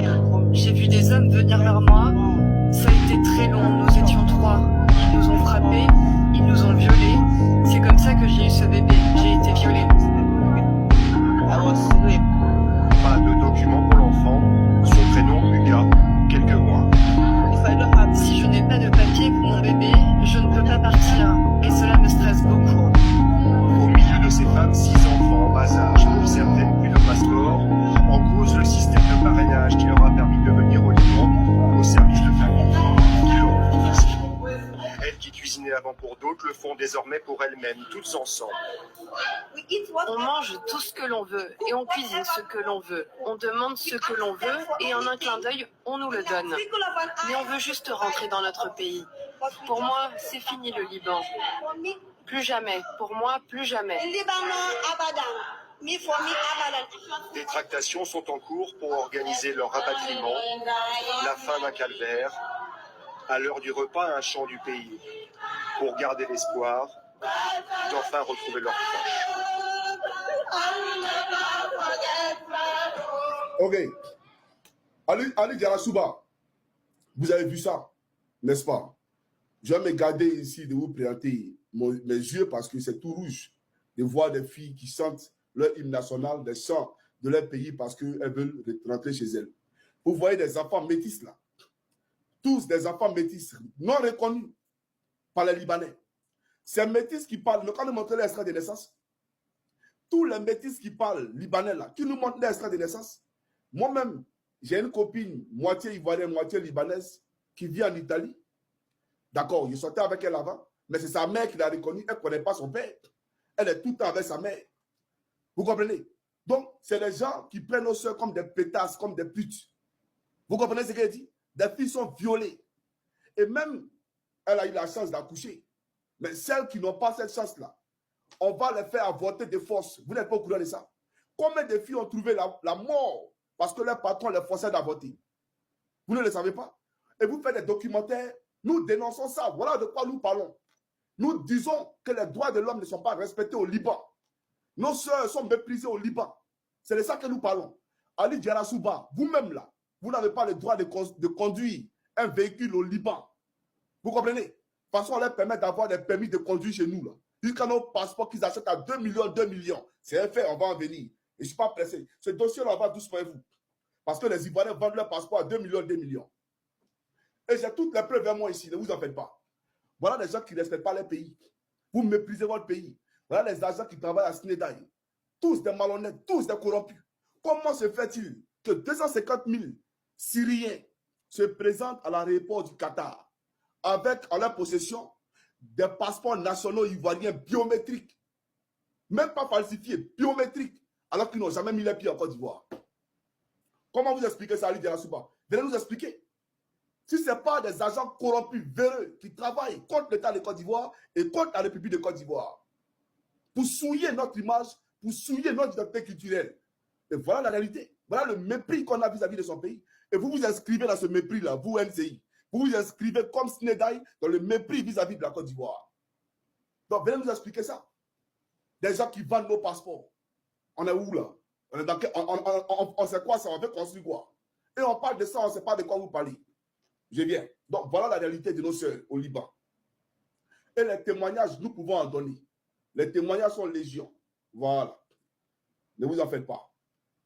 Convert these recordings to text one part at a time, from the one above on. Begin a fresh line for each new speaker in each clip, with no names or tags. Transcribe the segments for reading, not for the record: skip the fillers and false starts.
mourir. J'ai vu des hommes venir vers moi. Ça a été très long, nous étions 3. Ils nous ont frappés, ils nous ont violés. C'est comme ça que j'ai eu ce bébé. J'ai été violée.
Pas de document pour l'enfant. Son prénom, Huga, quelques mois.
Si je n'ai pas de papier pour mon bébé, je ne peux pas partir. Et cela me stresse beaucoup.
Au milieu de ces femmes, 6 enfants en bas âge, pour certaines plus de passeport, en cause le système de parrainage qui leur a permis de venir au Liban, au service de famille. Ils l'ont refusé. Elles qui cuisinaient avant pour d'autres le font désormais pour elles-mêmes, toutes ensemble.
On mange tout ce que l'on veut et on cuisine ce que l'on veut. On demande ce que l'on veut et en un clin d'œil, on nous le donne. Mais on veut juste rentrer dans notre pays. Pour moi, c'est fini le Liban. Plus jamais. Pour moi, plus jamais.
Des tractations sont en cours pour organiser leur rapatriement, la fin d'un calvaire, à l'heure du repas un chant du pays, pour garder l'espoir d'enfin retrouver leurs proches.
Ok. Ali Diarra-Souba, vous avez vu ça, n'est-ce pas? Je vais me garder ici de vous présenter mes yeux parce que c'est tout rouge de voir des filles qui chantent leur hymne national, des chants de leur pays parce qu'elles veulent rentrer chez elles. Vous voyez des enfants métis là. Tous des enfants métis non reconnus par les Libanais. Ces métis qui parlent, quand nous montrons l'extrait de naissance, tous les métis qui parlent libanais là, qui nous montrent l'extrait de naissance, moi-même, j'ai une copine, moitié ivoirienne, moitié libanaise, qui vit en Italie. D'accord, je sortais avec elle avant, mais c'est sa mère qui l'a reconnue, elle ne connaît pas son père. Elle est tout le temps avec sa mère. Vous comprenez? Donc, c'est les gens qui prennent nos soeurs comme des pétasses, comme des putes. Vous comprenez ce qu'elle dit? Des filles sont violées. Et même, elle a eu la chance d'accoucher. Mais celles qui n'ont pas cette chance-là, on va les faire avorter de force. Vous n'êtes pas au courant de ça? Combien de filles ont trouvé la mort parce que leur patron les forçait d'avorter? Vous ne le savez pas? Et vous faites des documentaires, nous dénonçons ça. Voilà de quoi nous parlons. Nous disons que les droits de l'homme ne sont pas respectés au Liban. Nos sœurs sont méprisées au Liban. C'est de ça que nous parlons. Ali Diarra-Souba, vous-même là, vous n'avez pas le droit de conduire un véhicule au Liban. Vous comprenez? De toute façon, on leur permet d'avoir des permis de conduire chez nous là. Jusqu'à nos passeports qu'ils achètent à 2 millions, 2 millions. C'est un fait, on va en venir. Et je ne suis pas pressé. Ce dossier-là, on va doucement avec vous. Parce que les Ivoiriens vendent leur passeport à 2 millions, 2 millions. Et j'ai toutes les preuves vers moi ici, ne vous en faites pas. Voilà les gens qui ne respectent pas leur pays. Vous méprisez votre pays. Voilà les agents qui travaillent à Snedaï. Tous des malhonnêtes, tous des corrompus. Comment se fait-il que 250 000 Syriens se présentent à l'aéroport du Qatar avec en leur possession des passeports nationaux ivoiriens biométriques, même pas falsifiés, biométriques, alors qu'ils n'ont jamais mis les pieds en Côte d'Ivoire? Comment vous expliquez ça, Ali Diarra-Souba? Venez nous expliquer. Si ce n'est pas des agents corrompus, véreux, qui travaillent contre l'État de Côte d'Ivoire et contre la République de Côte d'Ivoire, pour souiller notre image, pour souiller notre identité culturelle. Et voilà la réalité. Voilà le mépris qu'on a vis-à-vis de son pays. Et vous vous inscrivez dans ce mépris-là, vous, NCI. Vous vous inscrivez comme Snedaï dans le mépris vis-à-vis de la Côte d'Ivoire. Donc, venez nous expliquer ça. Des gens qui vendent nos passeports. On est où là? On sait quoi ça? On veut construire quoi? Et on parle de ça, on ne sait pas de quoi vous parlez. Je viens. Donc, voilà la réalité de nos sœurs au Liban. Et les témoignages, nous pouvons en donner. Les témoignages sont légion. Voilà. Ne vous en faites pas.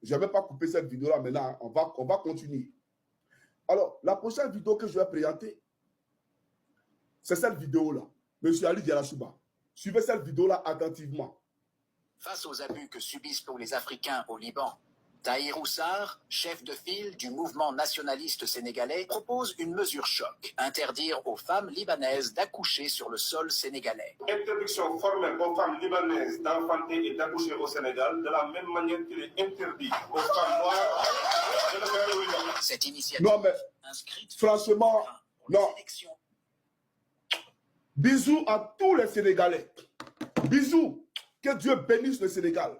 Je ne vais pas couper cette vidéo-là maintenant. On va continuer. Alors, la prochaine vidéo que je vais présenter, c'est cette vidéo-là. Monsieur Ali Diarra-Souba. Suivez cette vidéo-là attentivement.
Face aux abus que subissent pour les Africains au Liban, Tahir Oussar, chef de file du mouvement nationaliste sénégalais, propose une mesure choc, interdire aux femmes libanaises d'accoucher sur le sol sénégalais.
Interdiction formelle aux femmes libanaises d'enfanter et d'accoucher au Sénégal de la même manière qu'il est interdit aux femmes noires de le faire au Liban.
Cette initiative
Non, mais
inscrite
franchement, non. Bisous à tous les Sénégalais. Bisous. Que Dieu bénisse le Sénégal.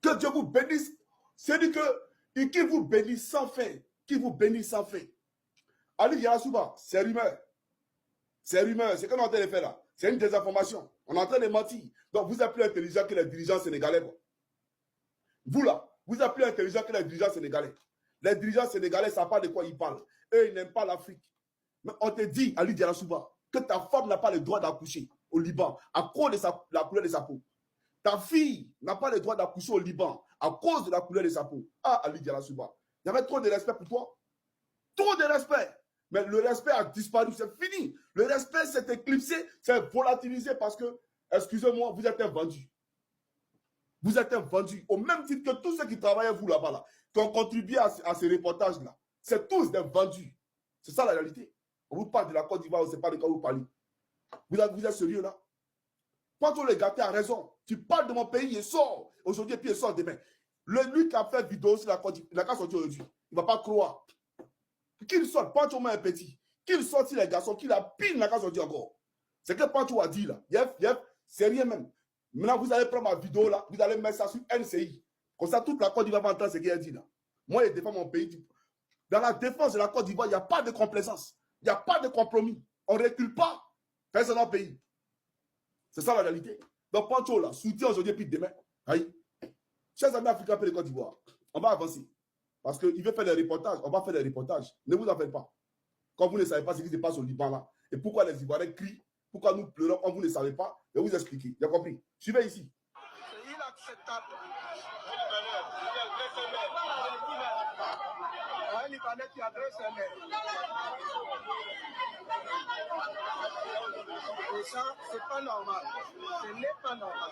Que Dieu vous bénisse. C'est-à-dire que qui vous bénisse sans fin. Qui vous bénisse sans fin. Ali Diarra-Souba, c'est rumeur. C'est rumeur. C'est qu'on est en train de faire là. C'est une désinformation. On est en train de mentir. Donc vous êtes plus intelligent que les dirigeants sénégalais. Quoi. Vous là, vous êtes plus intelligent que les dirigeants sénégalais. Les dirigeants sénégalais ne savent pas de quoi ils parlent. Eux, ils n'aiment pas l'Afrique. Mais on te dit, Ali Diarra-Souba, que ta femme n'a pas le droit d'accoucher au Liban à cause de la couleur de sa peau. Ta fille n'a pas le droit d'accoucher au Liban à cause de la couleur de sa peau. Ah, Ali Diarra-Souba, il y avait trop de respect pour toi. Trop de respect. Mais le respect a disparu, c'est fini. Le respect s'est éclipsé, s'est volatilisé parce que, excusez-moi, vous êtes un vendu. Vous êtes un vendu. Au même titre que tous ceux qui travaillent vous là-bas, là, qui ont contribué à ces reportages-là. C'est tous des vendus. C'est ça la réalité. On vous parle de la Côte d'Ivoire, on ne sait pas de quoi vous parlez. Vous êtes sérieux là? Quand on les gâté a raison. Tu parles de mon pays, il sort aujourd'hui et puis il sort demain. Lui qui a fait vidéo sur la Côte d'Ivoire, il n'a qu'à sortir aujourd'hui. Il ne va pas croire. Qu'il sorte, Pancho est petit. Qu'il sorte les garçons, qu'il a pile, il n'a qu'à sortir encore. C'est que Pancho a dit là. C'est rien même. Maintenant, vous allez prendre ma vidéo là, vous allez mettre ça sur NCI. Comme ça, toute la Côte d'Ivoire va entendre ce qu'il a dit là. Moi, je défends mon pays. Dans la défense de la Côte d'Ivoire, il n'y a pas de complaisance. Il n'y a pas de compromis. On ne recule pas. C'est notre pays. C'est ça la réalité. Donc, Pancho là, soutien aujourd'hui et puis demain. Aïe. Chers amis africains de Côte d'Ivoire, on va avancer. Parce qu'il veut faire des reportages. On va faire des reportages. Ne vous en faites pas. Quand vous ne savez pas ce qui se passe au Liban là, et pourquoi les Ivoiriens crient, pourquoi nous pleurons quand vous ne savez pas, je vais vous expliquer. Vous avez compris? Suivez ici.
C'est inacceptable. Un Libanais qui agresse un maire. Et ça, c'est pas normal. Ce n'est pas normal.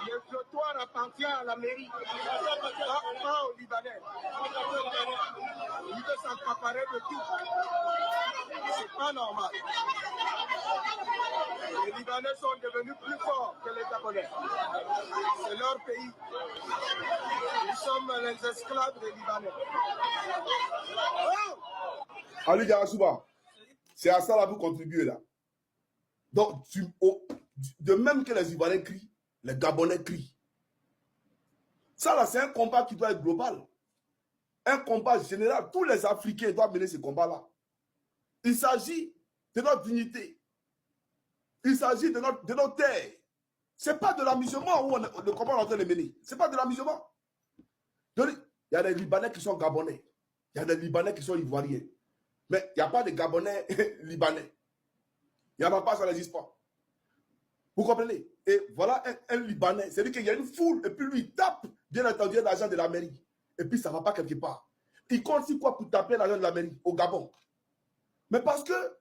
Le trottoir appartient à la mairie, pas aux Libanais. Il veut s'accaparer de tout. C'est pas normal. Les Libanais sont devenus plus forts que les Gabonais. C'est leur pays. Nous sommes les esclaves des Libanais.
Ali Diarra-Souba, c'est à ça là vous contribuez là. Donc, de même que les Ivoiriens crient, les Gabonais crient. Ça là, c'est un combat qui doit être global. Un combat général. Tous les Africains doivent mener ce combat-là. Il s'agit de notre dignité. Il s'agit de notre terre. Ce n'est pas de l'amusement où le combat est en train de mener. Ce n'est pas de l'amusement. Il y a des Libanais qui sont Gabonais. Il y a des Libanais qui sont Ivoiriens. Mais il n'y a pas de Gabonais Libanais. Il n'y en a pas, ça n'existe pas. Vous comprenez? Et voilà un Libanais. C'est-à-dire qu'il y a une foule et puis lui, il tape, bien entendu, l'agent de la mairie. Et puis ça ne va pas quelque part. Il compte sur quoi pour taper l'agent de la mairie au Gabon? Mais parce que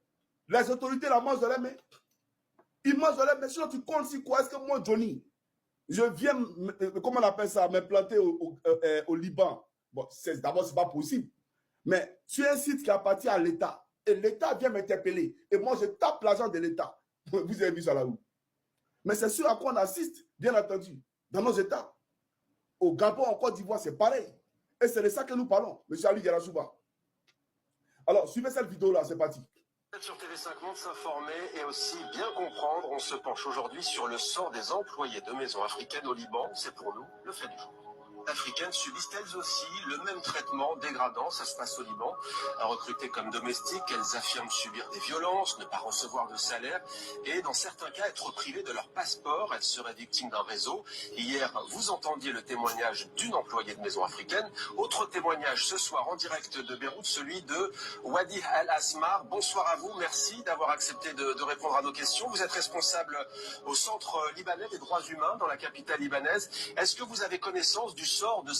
les autorités la mangent de la main. Ils mangent de la main. Sinon, tu comptes sur quoi? Est-ce que moi, Johnny, je viens, comment on appelle ça, me planter au Liban? Bon, d'abord, ce n'est pas possible. Mais sur un site qui appartient à l'État, et l'État vient m'interpeller, et moi, je tape l'agent de l'État. Vous avez vu ça là-haut. Mais c'est sûr à quoi on assiste, bien entendu, dans nos États. Au Gabon, en Côte d'Ivoire, c'est pareil. Et c'est de ça que nous parlons, M. Ali Diarra-Souba. Alors, suivez cette vidéo-là, c'est parti.
Sur TV5 Monde, s'informer et aussi bien comprendre, on se penche aujourd'hui sur le sort des employés de maisons africaines au Liban. C'est pour nous le fait du jour. Africaines subissent elles aussi le même traitement dégradant, ça se passe au Liban. Recrutées comme domestiques, elles affirment subir des violences, ne pas recevoir de salaire et dans certains cas être privées de leur passeport. Elles seraient victimes d'un réseau. Hier, vous entendiez le témoignage d'une employée de maison africaine. Autre témoignage ce soir en direct de Beyrouth, celui de Wadi Al-Asmar. Bonsoir à vous, merci d'avoir accepté de répondre à nos questions. Vous êtes responsable au Centre libanais des droits humains dans la capitale libanaise. Est-ce que vous avez connaissance du sort de